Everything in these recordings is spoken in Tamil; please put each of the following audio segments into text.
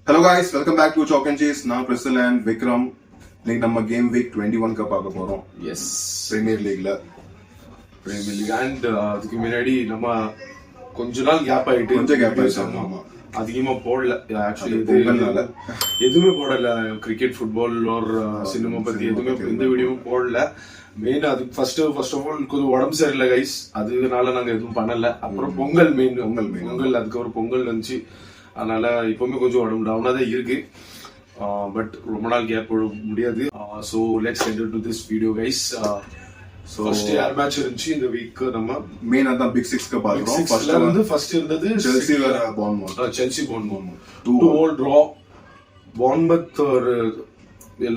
Hello guys, welcome back to Chalk and Cheese. நான் Crystal and Vikram. இன்னைக்கு நம்ம கேம் வீக் 21 பார்க்க போறோம். எஸ், பிரீமியர் லீக்ல அண்ட் அதுக்கு முன்னாடி நம்ம கொஞ்ச நாள் கேப் ஆயிட்டு ஆமா அதிகமா போடல. ஆக்சுவலி எதுவுமே போடல. கிரிக்கெட், ஃபுட்பால் ஆர் சினிமா பத்தி எதுவுமே எந்த வீடியோவும் போடல. மெயின் அது ஃபர்ஸ்ட் ஆஃப் ஆல் கொஞ்சம் உடம்பு சரியில்லை கைஸ், அதனால நாங்க எதுவும் பண்ணல. அப்புறம் பொங்கல் அதுக்கப்புறம் பொங்கல் வந்துச்சு. அதனால இப்பவுமே கொஞ்சம் உடம்பு டவுனா தான் இருக்கு. பட் ரொம்ப நாள் கேப் போட முடியாது. So let's get to this video guys. So first யார் மேட்ச் இருந்துச்சு இந்த வீக்? நம்ம மெயின் அதான் பிக் 6க்கு பாக்குறோம். ஃபர்ஸ்ட் இருந்தது செல்சி வேற பான்மவுத் 2-2 டிரா. பான்மவுத் ஒரு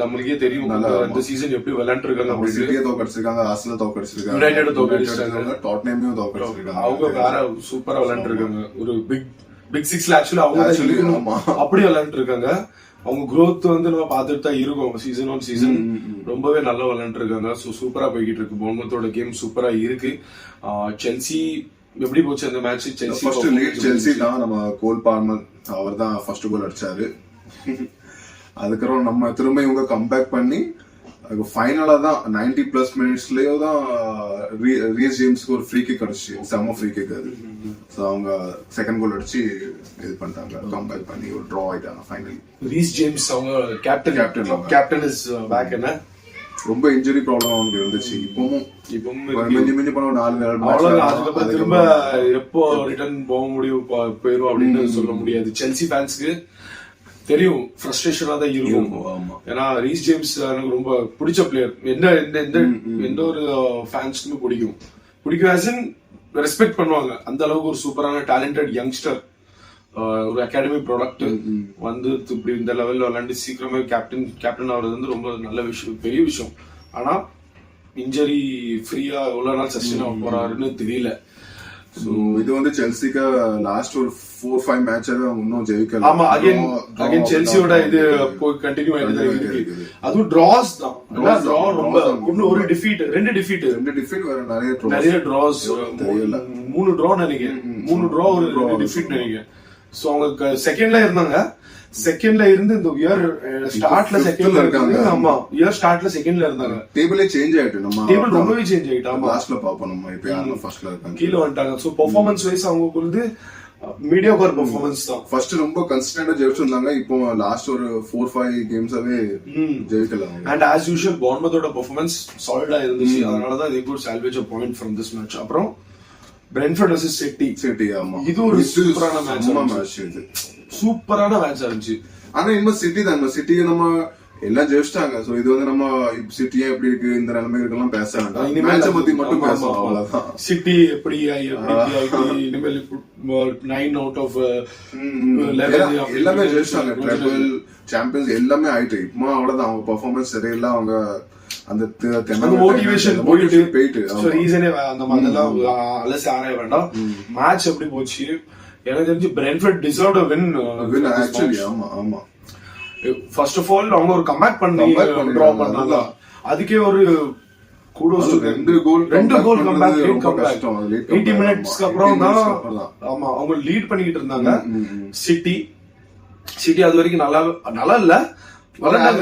நம்மளுக்கே தெரியும் இந்த சீசன் எப்படி விளையாண்டுருக்காங்க. சிட்டியை தோக்கடிச்சிருக்காங்க, ஆர்சனல் தோக்கடிச்சிருக்காங்க, யுனைடெட் தோக்கடிச்சிருக்காங்க, டாட்னஹாமையும் தோக்கடிச்சிருக்காங்க. அவங்க வேற சூப்பரா விளையாண்டுருக்காங்க. ஒரு பிக் 6ல ஆக்சுவலி அவங்க அப்படி விளையாண்டுருக்காங்க. அவங்க growth வந்து நம்ம பார்த்துட்டு தான் இருக்கோம். சீசன் 1 சீசன் ரொம்பவே நல்லா விளையாண்டு இருக்காங்க. ஸோ சூப்பரா போய்கிட்டு இருக்கு. பவுன்மத்தோட கேம் சூப்பரா இருக்கு. செல்சி எப்படி போச்சு அந்த மேட்ச்? செல்சி தான் நம்ம கோல் பால்மர் அவர் தான் ஃபர்ஸ்ட் கோல் அடிச்சாரு. அதுக்கப்புறம் நம்ம திரும்ப இவங்க கம்பேக் பண்ணி ஃபைனலா தான் 90+ மினிட்ஸ்லயோ தான் ரீஸ் ஜேம்ஸ்க்கு ஒரு ஃப்ரீ கிக் அடிச்சு, செம்ம ஃப்ரீ கிக் அது. ஸோ அவங்க செகண்ட் கோல் அடிச்சு இது பண்ணிட்டாங்க, கம்பேக் பண்ணி ஒரு டிரா ஆயிட்டாங்க ஃபைனலி. ரீஸ் ஜேம்ஸ் அவங்க கேப்டன் இஸ் பேக். என்ன ரொம்ப இன்ஜுரி ப்ராப்ளம் அவனுக்கு இருந்துச்சு. இப்பவும் மிஞ்சி போன 4 திரும்ப எப்போ ரிட்டர்ன் போக முடியும் போயிரும் அப்படின்னு சொல்ல முடியாது. செல்சி ஃபேன்ஸ்க்கு தெரியும், ஃப்ரஸ்ட்ரேஷனா தான் இருக்கும். ஏன்னா ரீஸ் ஜேம்ஸ் எனக்கு ரொம்ப பிடிச்ச பிளேயர். எந்த ஒரு ஃபேன்ஸ்க்குமே பிடிக்கும் ஆஸ் இன் ரெஸ்பெக்ட் பண்ணுவாங்க. அந்த அளவுக்கு ஒரு சூப்பரான டேலண்டட் யங்ஸ்டர், ஒரு அகாடமி ப்ராடக்ட் வந்து இப்படி இந்த லெவல்ல விளையாண்டு சீக்கிரமே கேப்டன் ஆகுறது வந்து ரொம்ப நல்ல விஷயம், பெரிய விஷயம். ஆனா இன்ஜரி ஃப்ரீயா எவ்வளவு நாள் சஸ்டெயின் ஆக போறாருன்னு தெரியல. சோ இது வந்து செல்சிக்கு லாஸ்ட் ஒரு 4-5 மேட்சாவே அவங்க இன்னும் ஜெயிக்கல. ஆமா, அகைன் செல்சியோட இது கண்டினியூ ஆயிட்டு இருக்கு. அதுவும் டிராஸ் தான். டிரா ரொம்ப ஒரு டிஃபீட், ரெண்டு டிஃபீட் வேற நிறைய டிராஸ், 3 டிரா நினைக்கிறேன். 3 டிரா ஒரு 2 டிஃபீட் நினைக்கிறேன். சோ அவங்க செகண்ட்ல இருந்தாங்க. செகண்ட்ல இருந்து இந்த இயர் ஸ்டார்ட்ல செகண்ட்ல இருக்காங்க. ஆமா, இயர் ஸ்டார்ட்ல செகண்ட்ல இருந்தாங்க. டேபிளே சேஞ்ச் ஆயிட்டு, நம்ம டேபிள் ரொம்பவே சேஞ்ச் ஆயிட்டு. ஆமா, லாஸ்ட்ல பாப்போம் நம்ம. இப்போ யாரோ ஃபர்ஸ்ட்ல இருக்காங்க, கீழ வந்துட்டாங்க. சோ பெர்ஃபார்மன்ஸ் வைஸ் அவங்க வந்து மீடியோகர் பெர்ஃபார்மன்ஸ் தான். ஃபர்ஸ்ட் ரொம்ப கன்சிஸ்டன்ட்டா ஜெயிச்சிருந்தாங்க. இப்போ லாஸ்ட் ஒரு 4-5 கேம்ஸாவே ஜெயிக்கல. அண்ட் ஆஸ் யூசுவல் பான்மத்தோட பெர்ஃபார்மன்ஸ் சாலிடா இருந்துச்சு. அதனால தான் they could salvage a point from this match. அப்புறம் பிரென்ஃபோர்ட் vs சிட்டி. ஆமா, இது ஒரு சூப்பரான மேட்ச். இது சூப்பரான மேட்ச் இருந்துச்சு. ஆனா இன்னும் சிட்டி தான். சிட்டி நம்ம எல்லாம் ஜெயிச்சிட்டாங்க. சோ இது வந்து நம்ம சிட்டியா எப்படி இருக்கு, இந்த நிலைமை இருக்கலாம் பேச வேண்டாம். மேட்சை பத்தி மட்டும் பேசலாம், அவ்வளவுதான். சிட்டி எப்படி இனிமேல் 9 அவுட் ஆஃப் 11 எல்லாமே ஜெயிச்சிட்டாங்க. ட்ரிபிள் சாம்பியன்ஸ் எல்லாமே ஆயிட்டு. இப்போ அவ்வளவுதான். அவங்க பெர்ஃபார்மன்ஸ் சரியில்லை. அவங்க அந்த மோட்டிவேஷன் போயிட்டு ரீசனே அந்த மாதிரிலாம் அலசி ஆராய வேண்டாம். மேட்ச் எப்படி போச்சு எனக்கு தெரிஞ்சு Brentford deserved a win actually. ஆமா, ஃபர்ஸ்ட் ஆஃப் ஆல் அவங்க ஒரு கம்பேக் பண்ணி டிரா பண்ணாங்க. அதுக்கே ஒரு கூடோஸ். 2 கோல் கம்பேக் 80 மினிட்ஸ்க்கு அப்புறம் தான். ஆமா, அவங்க லீட் பண்ணிட்டு இருந்தாங்க. சிட்டி அது வரைக்கும் நல்லா இல்ல. அந்த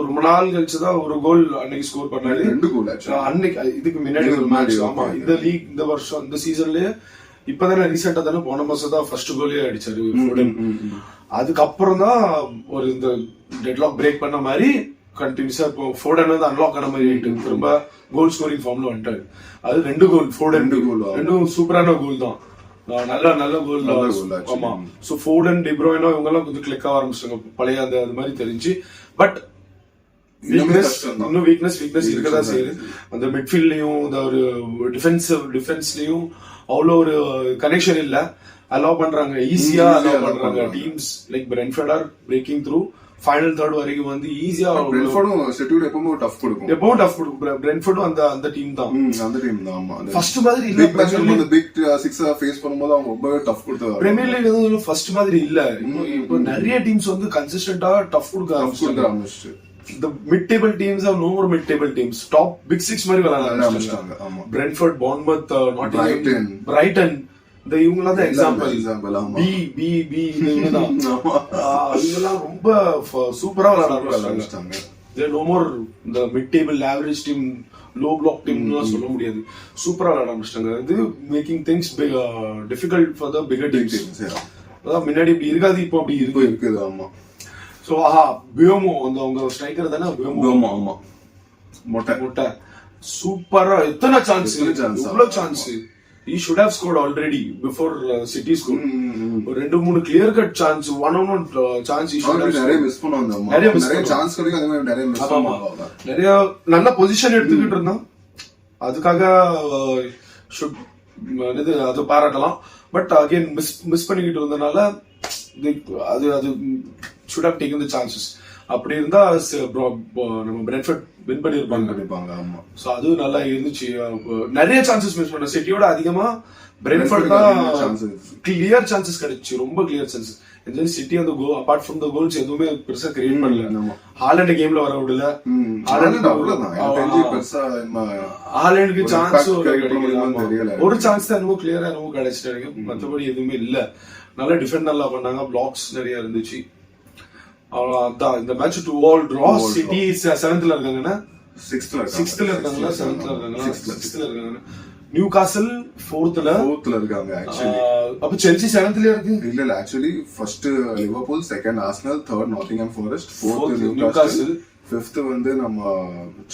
ரொம்ப நாள் கழிச்சுதான் ஒரு கோல் அன்னைக்கு ஸ்கோர் பண்ணாரு. 2 கோல் அன்னைக்கு. இதுக்கு முன்னாடி ஒரு மேட்ச். ஆமா, இந்த லீக் இந்த வருஷம் இந்த சீசன்லயே இப்பதானே ரீசெண்டா தானே போன மாசம் தான் ஃபர்ஸ்ட் கோலே அடிச்சாரு ஃபோடன். அதுக்கப்புறம் தான் ஒரு இந்த டெட்லாக் பிரேக் பண்ண மாதிரி கண்டினியூஸா இப்போ ஃபோடன் வந்து அன்லாக் ஆன மாதிரி ஆயிட்டு திரும்ப கோல் ஸ்கோரிங் ஃபார்ம்ல வந்துட்டாரு. அது 2 கோல் ஃபோடன். 2 கோல் ரெண்டும் சூப்பரான கோல் தான். நல்ல கோல். ஆமா, சோ ஃபோடன், டி ப்ரூய்னே இவங்க எல்லாம் கொஞ்சம் கிளிக் ஆக ஆரம்பிச்சாங்க. பழைய அது மாதிரி தெரிஞ்சு. பட் இன்னும் வீக்னஸ் இருக்கதான் செய்யுது. அந்த மிட்ஃபீல்ட்லயும் ஒரு டிஃபென்ஸ்லயும் அவ்வளவு ஒரு கனெக்ஷன் இல்ல. அலோவ் பண்றாங்க, ஈஸியா அலோவ் பண்றாங்க. Teams like Brentford are breaking through final third வரைக்கும் வந்து ஈஸியா. பிரென்ஃபோர்டும் செட்டில்ட் எப்பவும் டஃப் கொடுக்கும். பிரென்ஃபோர்டும் அந்த டீம் தான். ஆமா, ஃபர்ஸ்ட் மாதிரி இல்ல. அந்த பிக் 6 ஃபேஸ் பண்ணும்போது அவங்க ரொம்பவே டஃப் கொடுத்தாங்க. பிரீமியர் லீக் வந்து ஃபர்ஸ்ட் மாதிரி இல்ல. இப்போ நிறைய டீம்ஸ் வந்து கன்சிஸ்டன்ட்டா டஃப் கொடுக்க ஆரம்பிச்சிட்டாங்க. the mid-table teams have no more mid-table teams. Top big six மாதிரி விளையாட ஆரம்பிச்சிட்டாங்க. ஆமா. Brentford, Bournemouth, Brighton. Brighton. இந்த இவங்கலாம் தான் எக்ஸாம்பிள். ஆமா. பி இவங்கதான். இவங்கலாம் ரொம்ப சூப்பரா விளையாட ஆரம்பிச்சிட்டாங்க. There no more the mid-table average team, low block team சொல்ல முடியாது. சூப்பரா விளையாட ஆரம்பிச்சிட்டாங்க. இது making things big, difficult for the bigger teams. அதான் முன்னாடி இப்படி இருக்காது, இப்போ அப்படி இருக்குது. ஆமா. சோ பியோமோ அந்த உங்க ஸ்ட்ரைக்கர் தானே பியோமோ. ஆமா. மொட்டை சூப்பரா எத்தனை சான்ஸ், எவ்வளவு chance. he should have scored already before City scored. ஒரு 2-3 clear cut chance, one-on-one chance he should have. நிறைய மிஸ் பண்ணுவாங்க. நிறைய சான்ஸ் கிடைக்கும், அதே மாதிரி நிறைய மிஸ் பண்ணுவாங்க. நிறைய நல்ல பொசிஷன் எடுத்துக்கிட்டு இருந்தான். அதுக்காக should அது பாராட்டலாம். பட் அகைன் மிஸ் பண்ணிக்கிட்டு இருந்தனால அது should have taken the chances. அப்படி இருந்தா நம்ம பிரென்ஃபோர்ட் வின் பண்ணிருப்பாங்க. ஆமா. சோ அது நல்லா இருந்துச்சு. நிறைய சான்சஸ் மிஸ் பண்ண சிட்டியோட அதிகமா பிரென்ஃபோர்ட் தான் கிளியர் சான்சஸ் கிடைச்சு, ரொம்ப கிளியர் சான்சஸ். இந்த சிட்டி அந்த அபார்ட் ஃப்ரம் த கோல்ஸ் எதுவுமே பெருசா கிரியேட் பண்ணல. ஹாலண்ட் கேம்ல வர விடல. ஹாலண்டுக்கு சான்ஸ் ஒரு சான்ஸ் தான் என்னமோ கிளியரா என்னமோ கிடைச்சிட்டாங்க. மற்றபடி எதுவுமே இல்ல. நல்லா டிஃபெண்ட் நல்லா பண்ணாங்க. பிளாக்ஸ் நிறைய இருந்துச்சு. அவ்வளவுதான் இந்த match 2-all draw. City 7th இருக்காங்கன்னா 6th இருக்காங்களா 7th இருக்காங்களா நியூ காசல் 4th இருக்காங்க. அப்ப செல்சி 7th இருக்கு. இல்ல actually first Liverpool, second Arsenal, third Nottingham forest, 4th new castle, 5th வந்து நம்ம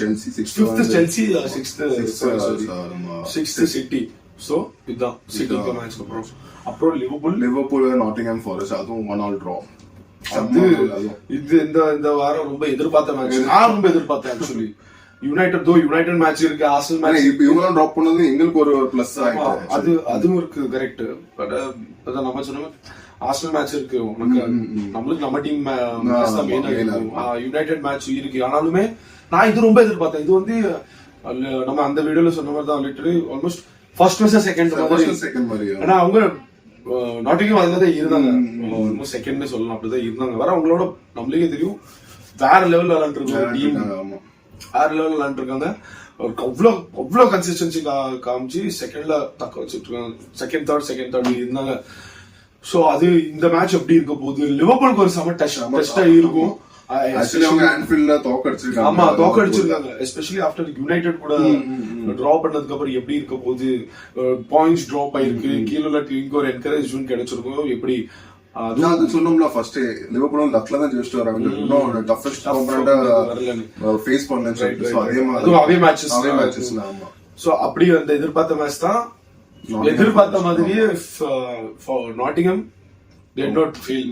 Chelsea, 6th Chelsea, 6th city. So இதுதான் சிட்டிக்கு மேட்ச். அப்புறம் லிவர்பூல் நாட்டிங்ஹாம் ஃபாரஸ்ட், அதுவும் 1-all draw. இது இந்த வாரம் ரொம்ப எதிர்பார்த்த மேட்ச். நான் ரொம்ப எதிர்பார்த்தேன் ஆக்சுவலி. யுனைடெட் மேட்ச் இருக்கு, ஆர்சனல் மேட்ச். இப்போ இவங்க டிராப் பண்ணது எங்களுக்கு ஒரு பிளஸ் அது அதுவும் இருக்கு. கரெக்ட். பட் அதான் நம்ம சொன்ன ஆர்சனல் மேட்ச் இருக்கு. உனக்கு நம்மளுக்கு நம்ம டீம் மேட்ச் தான் மெயினா இருக்கும். யுனைடெட் மேட்ச் இருக்கு. ஆனாலுமே நான் இது ரொம்ப எதிர்பார்த்தேன். இது வந்து நம்ம அந்த வீடியோல சொன்ன மாதிரி தான் literally almost first versus second மாதிரி. ஆனா அவங்க நாட்டிங்கும் அதுதான் இருந்தாங்க. செகண்ட் சொல்லலாம், அப்படிதான் இருந்தாங்க. வேற அவங்களோட நம்மளுக்கே தெரியும் வேற லெவல் விளையாண்டுருக்காங்க. டீம் வேற லெவல் விளையாண்டுருக்காங்க. அவ்வளவு கன்சிஸ்டன்சி காமிச்சு செகண்ட்ல தக்க வச்சுட்டு இருக்காங்க. செகண்ட் தேர்ட் இருந்தாங்க. சோ அது இந்த மேட்ச் எப்படி இருக்க போகுது? லிவர்பூலுக்கு ஒரு செம டெஸ்டா இருக்கும். தோக்கடிச்சிருக்காங்க. எஸ்பெஷலி ஆஃப்டர் யுனைடெட் கூட டிரா பண்ணதுக்கு அப்புறம் எப்படி இருக்க போகுது? பாயிண்ட்ஸ் டிராப் ஆயிருக்கு. கீழே இங்க ஒரு என்கரேஜ்மெண்ட் கிடைச்சிருக்கும். எப்படி சொன்னோம்ல ஃபர்ஸ்ட் லிவர்பூல் லக்ல தான் ஜெயிச்சிட்டு வராங்க. இன்னும் டஃபஸ்ட் ஆப்போனன்ட்டா ஃபேஸ் பண்ணலன்னு சொல்லிட்டு அதே மாதிரி அதே மேட்சஸ்ல. சோ அப்படி அந்த எதிர்பார்த்த மேட்ச் தான். எதிர்பார்த்த மாதிரியே Nottingham did not feel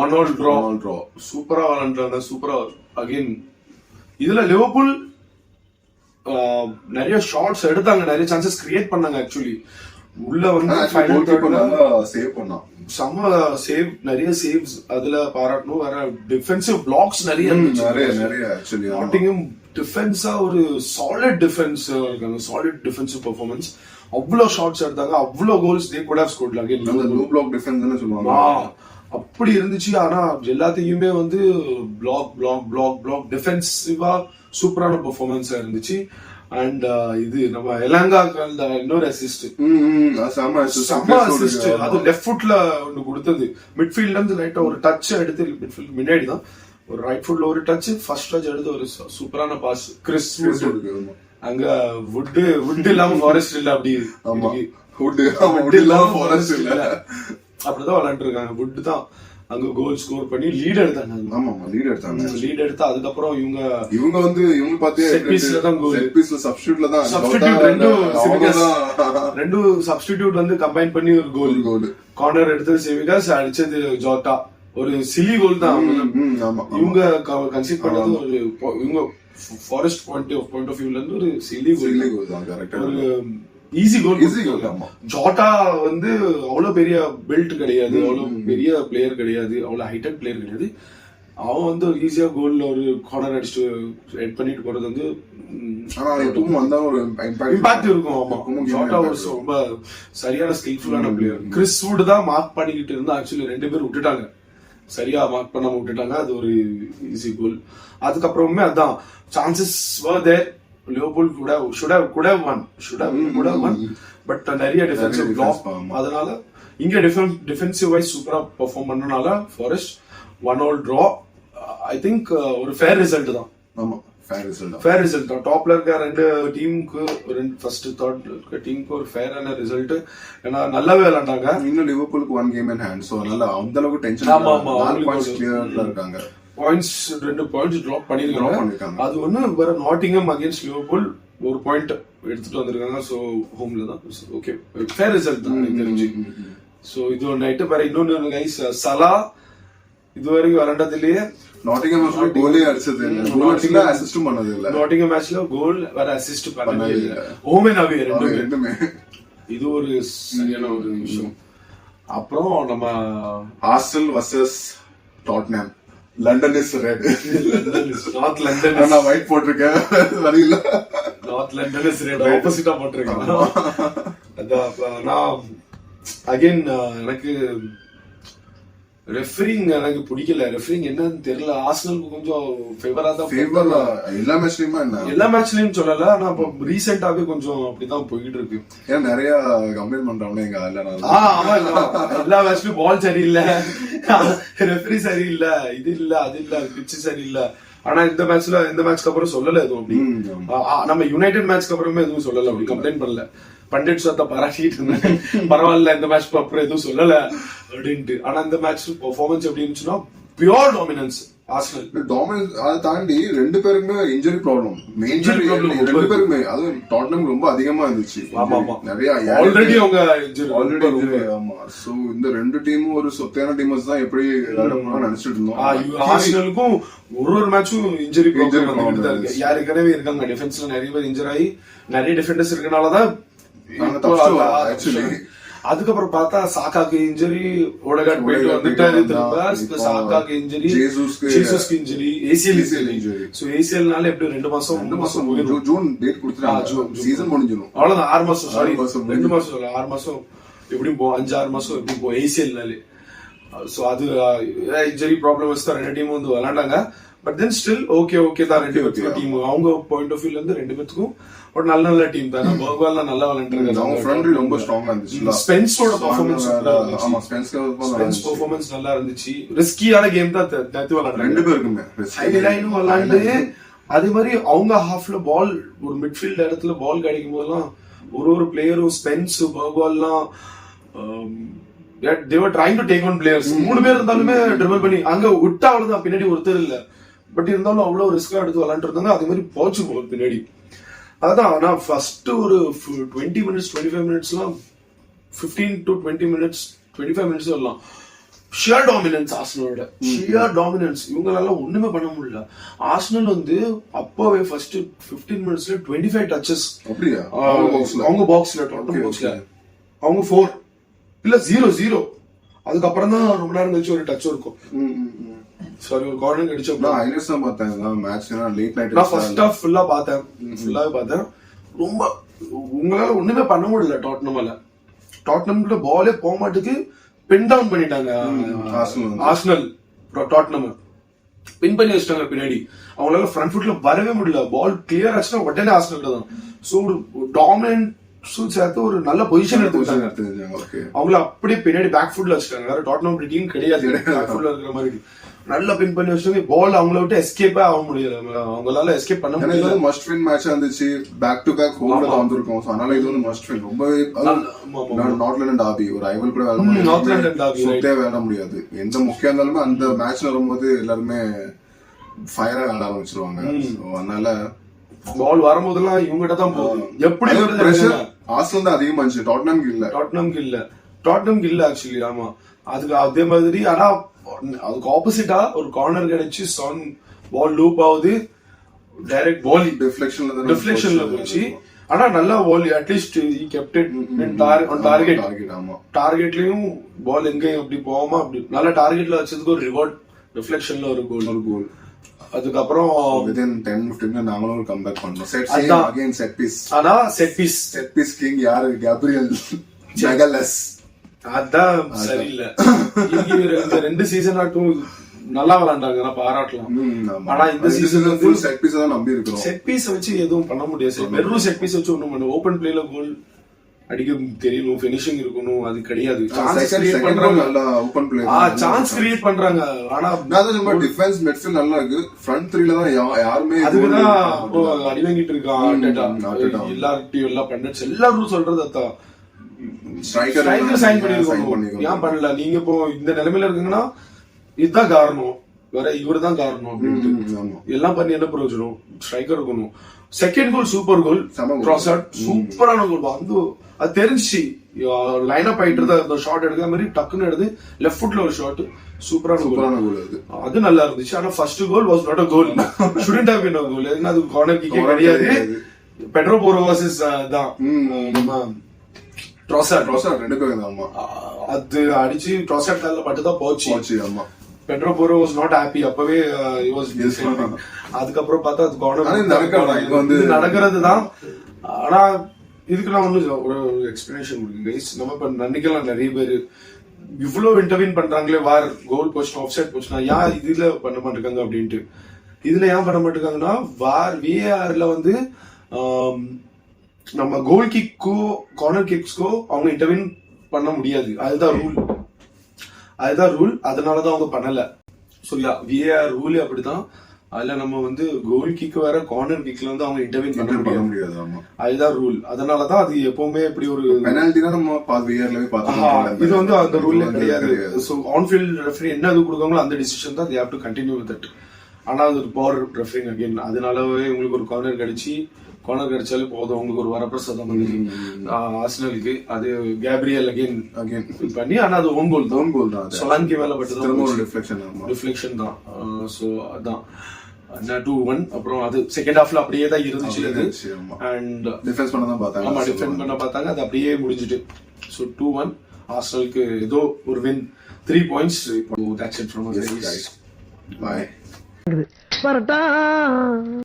1-all draw. சூப்பரா விளையாண்டாங்க. சூப்பரா அகைன் இதுல லிவர்பூல் நிறைய ஷாட்ஸ் எடுத்தாங்க, நிறைய சான்சஸ் கிரியேட் பண்ணாங்க. ஆக்சுவலி உள்ள வந்து ஃபைனல் தேர்ட்ல சேவ் பண்ணா சம சேவ், நிறைய சேவ்ஸ் அதுல பாராட்டணும். வேற டிஃபென்சிவ் பிளாக்ஸ் நிறைய ஆக்சுவலி நாட்டிங்ஹாம் டிஃபென்ஸா ஒரு சாலிட் டிஃபென்ஸ் இருக்காங்க. Solid defensive performance. அவ்வளவு ஷாட்ஸ் எடுத்தாங்க, அவ்வளவு goals they could have scored. Again low block டிஃபென்ஸ்னு சொல்லுவாங்க. அப்படி இருந்துச்சு. ஆனா எல்லாத்தையுமே வந்து பிளாக் டிஃபென்சிவா சூப்பரான பெர்ஃபார்மன்ஸா இருந்துச்சு. அண்ட் இது நம்ம எலாங்காக்கு அந்த இன்னொரு அசிஸ்ட், செம்ம அசிஸ்ட். அது லெஃப்ட் ஃபுட்ல ஒன்னு கொடுத்தது. மிட்ஃபீல்ட்ல இருந்து லைட்டா ஒரு டச் எடுத்து, மிட்ஃபீல்ட் முன்னாடி தான் ஒரு ரைட் ஃபுட்ல ஒரு டச், ஃபர்ஸ்ட் டச் எடுத்து ஒரு சூப்பரான பாஸ். கிறிஸ் அங்க வுட் இல்லாம ஃபாரஸ்ட் இல்ல. அப்படி வுட் இல்லாம ஃபாரஸ்ட் இல்ல. அப்படிதான் விளையாண்டு இருக்காங்க. வுட் தான் அங்க கோல் ஸ்கோர் பண்ணி லீட் எடுத்தாங்க. லீட் எடுத்து அதுக்கப்புறம் இவங்க வந்து இவங்க பாத்தீங்க செட் பீஸ்ல தான் கோல். செட் பீஸ்ல சப்ஸ்டிட்யூட்ல தான் ரெண்டு சப்ஸ்டிட்யூட் வந்து கம்பைன் பண்ணி ஒரு கோல். கார்னர் எடுத்து சிவிகாஸ், அடிச்சது ஜோட்டா. ஒரு சிலி கோல் தான். இவங்க கன்சிடர் பண்ணது ஒரு இவங்க ஃபாரஸ்ட் பாயிண்ட் ஆஃப் வியூல இருந்து ஒரு சிலி கோல் தான். கரெக்ட்டா ஒரு ஈஸி கோல். ஜோட்டா வந்து அவ்வளவு பெரிய பெல்ட் கிடையாது, அவ்வளவு பெரிய பிளேயர் கிடையாது, அவ்வளவு ஹைட்டட் பிளேயர் கிடையாது. அவன் வந்து ஈஸியா கோல்ல ஒரு கார்னர் அடிச்சு ஹெட் பண்ணிட்டு போறது வந்து இம்பாக்ட் இருக்கும். ஆமா, ஜோட்டா ரொம்ப சரியான ஸ்கில்ஃபுல்லான பிளேயர். கிறிஸ் வுட் தான் மார்க் பண்ணிக்கிட்டு இருந்தா. ஆக்சுவலி 2 பேர் விட்டுட்டாங்க. சரியா மார்க் பண்ணாம விட்டுட்டாங்க. அது ஒரு ஈஸி கோல். அதுக்கப்புறமே அதான் chances were there. Liverpool should have won but நிறைய டிஃபென்சிவ் பிளாக். அதனால இங்க டிஃபென்சிவ் வைஸ் சூப்பரா பெர்ஃபார்ம் பண்ணனால ஃபாரஸ்ட் 1-1 டிரா. ஐ திங்க் ஒரு ஃபேர் ரிசல்ட் தான். ஆமா, ஃபேர் ரிசல்ட் தான். டாப்ல இருக்க ரெண்டு டீமுக்கு, ஃபர்ஸ்ட் தேர்ட் இருக்க டீமுக்கு ஒரு ஃபேரான ரிசல்ட். ஏன்னா நல்லாவே விளையாண்டாங்க. இன்னும் லிவர்பூலுக்கு 1 கேம் இன் ஹேண்ட், சோ அதனால அந்த அளவுக்கு டென்ஷன் இல்ல. 4 பாயிண்ட்ஸ் கிளியர்ல இருக்காங்க. பாயிண்ட்ஸ் 2 பாயிண்ட்ஸ் டிராப் பண்ணிருக்காங்க. அது ஒண்ணு வேற. நாட்டிங்ஹாம் அகைன்ஸ்ட் லிவர்பூல் 1 பாயிண்ட் எடுத்துட்டு வந்திருக்காங்க. சோ ஹோம்ல தான். ஓகே, ஃபேர் ரிசல்ட் தான் எனக்கு தெரிஞ்சு. சோ இது ஒரு நைட். வேற இன்னொன்னு கைஸ், சலா இதுவரைக்கும் விளையாண்டதுலயே நாட்டிங்ஹாம் மேட்ச்ல கோலே அடிச்சது இல்ல, கோல் அடிச்சல அசிஸ்டும் பண்ணது இல்ல. நாட்டிங்ஹாம் மேட்ச்ல கோல் வேற அசிஸ்ட் பண்ணவே இல்ல. ஹோம் அண்ட் அவே ரெண்டுமே. இது ஒரு சரியான ஒரு விஷயம். அப்புறம் நம்ம Arsenal vs Tottenham. London is red, north London. நான் ஒயிட் போட்டிருக்கேன், வரியில நார்த் லண்டன் இஸ் ரெட் ஆப்போசிட்டா போட்டிருக்கேன். அதான் நான் அகைன் எனக்கு ரெஃபரிங் எனக்கு பிடிக்கல. ரெஃபரிங் என்னன்னு தெரியல. ஆர்சனலுக்கு கொஞ்சம் ஃபேவரா தான். எல்லா மேட்ச்லயும் சொல்லல, ஆனா இப்போ ரீசெண்டாவே கொஞ்சம் அப்படிதான் போயிட்டு இருக்கு. ஏன்னா நிறைய கம்ப்ளைண்ட் பண்றவங்க எங்க எல்லா மேட்ச்லயும் பால் சரியில்லை, ரெஃபரி சரியில்லை, இது இல்ல அது இல்ல, பிச்சு சரியில்லை. ஆனா இந்த மேட்ச்க்கு அப்புறம் சொல்லல எதுவும் அப்படி. நம்ம யுனைடெட் மேட்ச்க்கு அப்புறமே எதுவும் சொல்லல, அப்படி கம்ப்ளைண்ட் பண்ணல. பண்டிட் சத்த பாராட்டிட்டு இருந்தேன், பரவாயில்ல இந்த மேட்ச் அப்புறம் எதுவும் சொல்லல அப்படின்ட்டு. ஆனா இந்த மேட்ச் பெர்ஃபார்மன்ஸ் எப்படி இருந்துச்சுன்னா பியூர் டாமினன்ஸ் ஆர்சனல். டாமினன்ஸ் அதை தாண்டி ரெண்டு பேருக்குமே இன்ஜுரி ப்ராப்ளம், மேஜர் ப்ராப்ளம் ரெண்டு பேருக்குமே. அது டாட்டனம் ரொம்ப அதிகமா இருந்துச்சு. நிறைய ஆல்ரெடி அவங்க ஆல்ரெடி. ஆமா, சோ இந்த ரெண்டு டீமும் ஒரு சொத்தையான டீம்ஸ் தான் எப்படி நினைச்சிட்டு இருந்தோம். ஆர்சனலுக்கும் ஒரு மேட்சும் இன்ஜுரி ப்ராப்ளம் இருக்கு. ஏற்கனவே இருக்காங்க டிஃபென்ஸ்ல நிறைய பேர் இன்ஜுரி ஆகி, நிறைய டிஃபெண்டர்ஸ் இருக்கனாலதான். அதுக்கப்புறம் பார்த்தா சாக்காக்கு இன்ஜுரி, ஓடகார்ட் போயிட்டு வந்துட்டாரு திரும்ப. சாக்காக்கு இன்ஜுரி, ஜீசஸ்க்கு இன்ஜுரி, ஏசிஎல் இன்ஜுரி. சோ ஏசிஎல்னால எப்படி 2 மாசம் ஜூன் டேட் கொடுத்துட்டாங்க, சீசன் முடிஞ்சிடும். அவ்வளவுதான். 6 மாசம், சாரி 2 மாசம் இல்ல, 6 மாசம் எப்படியும் போ, 5-6 மாசம் எப்படியும் போ ஏசிஎல்னாலே. சோ அது இன்ஜுரி ப்ராப்ளம்ஸ் தான் ரெண்டு டீமும் வந்து விளையாண்டாங்க. பட் தென் ஸ்டில் ஓகே தான். ரெண்டு பேருக்கும் டீம் அவங்க பாயிண்ட் ஆஃப் வியூல இருந்து ரெண்டு பேருக்கும் ஒரு நல்ல டீம் தான். பர்க்வால் நல்லா விளையாண்டுருக்காங்க. அவங்க ஃப்ரண்ட் ரொம்ப ஸ்ட்ராங்கா இருந்துச்சு. ஸ்பென்ஸோட பெர்ஃபார்மன்ஸ் ஆமா, ஸ்பென்ஸ் பெர்ஃபார்மன்ஸ் நல்லா இருந்துச்சு. ரிஸ்கியான கேம் தான் தத்து விளையாடுறாங்க ரெண்டு பேருக்குமே. ஹைலைனும் விளையாண்டு அதே மாதிரி அவங்க ஹாஃப்ல பால் ஒரு மிட்ஃபீல்ட் இடத்துல பால் கிடைக்கும் போதெல்லாம் ஒரு பிளேயரும் spends பர்க்வால்லாம் they were trying to take on players. 3 பேர் இருந்தாலுமே ட்ரிபிள் பண்ணி அங்க விட்டா அவ்வளவுதான், பின்னாடி ஒருத்தர் இல்ல. பட் இருந்தாலும் அவ்வளவு ரிஸ்கா எடுத்து விளையாண்டு இருந்தாங்க. அதே மாதிரி போச்சு போல் பின்னாடி. அதான் நான் ஃபர்ஸ்ட் ஒரு 20 மினிட்ஸ் 25 மினிட்ஸ்லாம் 15 to 20 மினிட்ஸ் 25 மினிட்ஸ் வரலாம் ஷியர் டாமினன்ஸ் ஆர்சனலோட. ஷியர் டாமினன்ஸ் இவங்களால ஒண்ணுமே பண்ண முடியல. ஆர்சனல் வந்து அப்பவே ஃபர்ஸ்ட் 15 மினிட்ஸ்ல 25 டச்சஸ் அவங்க பாக்ஸ்ல, டாட்டம் பாக்ஸ்ல அவங்க 4 இல்ல 0-0. அதுக்கப்புறம் தான் ரொம்ப நேரம் கழிச்சு ஒரு டச் இருக்கும். சாரி, ஒரு கார்னர் அடிச்சோம். நான் ஹைலைட்ஸ் தான் பார்த்தேன் மேட்ச்னா லேட் நைட். நான் ஃபர்ஸ்ட் ஹாஃப் ஃபுல்லாவே பார்த்தேன். ரொம்ப உங்களால ஒண்ணுமே பண்ண முடியல டாட்டனமால. டாட்டனம் கிட்ட பாலே போக மாட்டுக்கு பின் டவுன் பண்ணிட்டாங்க ஆர்சனல். டாட்டனம் பின் பண்ணி வச்சிட்டாங்க பின்னாடி. அவங்களால ஃப்ரண்ட் ஃபுட்ல வரவே முடியல. பால் கிளியர் ஆச்சுன்னா உடனே ஆர்சனல் தான். சோ ஒரு டாமினன்ட் சேர்த்து ஒரு நல்ல பொசிஷன் எடுத்துக்கிட்டாங்க. அவங்கள அப்படியே பின்னாடி பேக் ஃபுட்ல வச்சுட்டாங்க. வேற டாட்டனம் டீம் கிடையாது பேக் ஃபுட்ல இருக்கிற மாதிரி. நல்ல பின் பண்ணி வச்சுட்டு பால் அவங்கள விட்டு எஸ்கேப்பே ஆக முடியல. அவங்களால எஸ்கேப் பண்ண முடியல. மஸ்ட் வின் மேட்ச் இருந்துச்சு. பேக் டு பேக் ஹோம்ல தான் வந்திருக்கும். அதனால இது வந்து மஸ்ட் வின். ரொம்ப நார்த் லண்டன் டார்பி ஒரு ஐவல் கூட வேலை முடியாது. நார்த் லண்டன் டார்பி சுத்தே வேலை முடியாது. எந்த முக்கியம் இருந்தாலுமே அந்த மேட்ச்ல வரும்போது எல்லாருமே ஃபயரா விளையாட ஆரம்பிச்சிருவாங்க. அதனால பால் வரும்போதெல்லாம் இவங்ககிட்ட தான் போகும். எப்படி பிரஷர் ஆர்சனல் தான் அதிகமா இருந்துச்சு. டாட்டனம் இல்ல ஆக்சுவலி. ஆமா, அதுக்கு அதே மாதிரி. ஆனா அதுக்கு ஆப்போசிட்டா ஒரு கார்னர் கிடைச்சு சான் பால் லூப் ஆகுது, டைரக்ட் பால் டிஃப்ளெக்ஷன்ல போச்சு. ஆனா நல்லா ball at least he kept it on target. ஆமா, டார்கெட்லயும் பால் எங்கேயும் அப்படி போகாம அப்படி நல்ல டார்கெட்ல வச்சதுக்கு ஒரு ரிவார்ட், டிஃப்ளெக்ஷன்ல ஒரு கோல். அதுக்கப்புறம் within 10-15 நாங்களும் ஒரு கம்பேக் பண்ணோம். செட் பீஸ் கிங் யாரு? கேப்ரியல் மெகலஸ். அதான் சரியில்லை. இந்த 2 சீசன் ஆட்டும் நல்லா விளையாண்டாங்க, நான் பாராட்டலாம். ஆனா இந்த சீசன் ஃபுல் செட் பீஸ் தான் நம்பி இருக்கோம். செட் பீஸ் வச்சு எதுவும் பண்ண முடியாது. வெறும் செட் பீஸ் வச்சு ஒண்ணும் பண்ண. ஓபன் பிளேல கோல் அடிக்க தெரியணும், ஃபினிஷிங் இருக்கணும், அது கிடையாது. சான்ஸ் கிரியேட் பண்றாங்க, நல்லா ஓபன் பிளே சான்ஸ் கிரியேட் பண்றாங்க. ஆனா டிஃபென்ஸ் மிட்ஃபீல்ட் நல்லா இருக்கு. ஃப்ரண்ட் 3ல தான் யாருமே அதுக்குதான் அடி வாங்கிட்டு இருக்கான் ஆர்டெட்டா. எல்லார்ட்டையும் எல்லாம் பண்ணச்சு எல்லாரும் சொல்றது அதான். ஸ்ட்ரைக்கர் சைன் பண்ணிருக்கோம், ஏன் பண்ணல? நீங்க இப்போ இந்த நிலைமையில இருக்குங்கன்னா இதுதான் காரணம், வேற இவருதான் காரணம் அப்படின்ட்டு எல்லாம் பண்ணி என்ன பிரயோஜனம்? ஸ்ட்ரைக்கர் இருக்கணும். செகண்ட் கோல் சூப்பர் கோல், ட்ராசார்ட் சூப்பரான கோல். வந்து அது தெரிஞ்சிச்சு லைன் அப் ஆயிட்டு இருந்த அந்த ஷாட் எடுக்கிற மாதிரி டக்குன்னு எடுத்து லெஃப்ட் ஃபுட்ல ஒரு ஷாட், சூப்பரான கோல். அது நல்லா இருந்துச்சு. ஆனா first goal was not a goal, shouldn't have been a goal. அது கார்னர் கிக்கே கிடையாது. பெட்ரோ போரோ வர்சஸ் தான் நம்ம ட்ராசார்ட் 2 பேரும். ஆமா, அது அடிச்சு ட்ராசார்ட் கால்ல பட்டு தான் போச்சு. ஆமா, Pedro Porro was not happy. அப்பவே அதுக்கப்புறம் பார்த்தா அது கார்னர் நடக்கிறது தான். ஆனா இதுக்கு நான் ஒண்ணு ஒரு எக்ஸ்பிளனேஷன் கொடுங்க கைஸ். நம்ம இப்ப நன்னிக்கலாம் நிறைய பேரு இவ்வளவு இன்டர்வியூன் பண்றாங்களே, வார் கோல் போஸ்ட் ஆஃப் சைட் போஸ்ட்னா ஏன் இதுல பண்ண மாட்டேங்க அப்படின்ட்டு. இதுல ஏன் பண்ண மாட்டேங்காங்கன்னா, வார் VARல வந்து நம்ம கோல் கிக்கோ கார்னர் கிக்ஸ்க்கோ அவங்க இன்டர்வியூன் பண்ண முடியாது. அதுதான் ரூல். அதனாலதான் அவங்க பண்ணல. ஸோ VAR ரூலே அப்படிதான். அதுல நம்ம வந்து கோல் கிக் வேற கார்னர் கிக்ல வந்து அவங்க இன்டர்வியூன் பண்ண முடியாது. அதுதான் ரூல். அதனாலதான் அது எப்பவுமே இப்படி ஒரு பெனால்டி தான் நம்ம VARலவே பார்த்தோம். இது வந்து அந்த ரூல்ல கிடையாது. ஸோ ஆன் ஃபீல்ட் ரெஃபரி என்ன அது கொடுக்காங்களோ அந்த டிசிஷன் தான் they have to continue with it. ஆனா அது ஒரு பவர் ரெஃபரிங் அகைன். அதனாலவே உங்களுக்கு ஒரு கார்னர் கிடைச்சாலே போதும், உங்களுக்கு ஒரு வரப்பிரசாதம் வந்து ஆர்சனலுக்கு. அது கேப்ரியல் அகைன் பண்ணி, ஆனா அது ஓன் கோல் தான். சொலாங்கி மேல பட்டு ரிஃப்ளெக்ஷன் தான். சோ அதான் 2-1. அப்புறம் அது செகண்ட் ஹாஃப்ல அப்படியே தான் இருந்துச்சு அது. அண்ட் டிஃபென்ஸ் பண்ண பார்த்தாங்க, அது அப்படியே முடிஞ்சிட்டு. சோ 2-1 ஆர்சனலுக்கு ஏதோ ஒரு win, 3 points. That's it from us guys. Bye.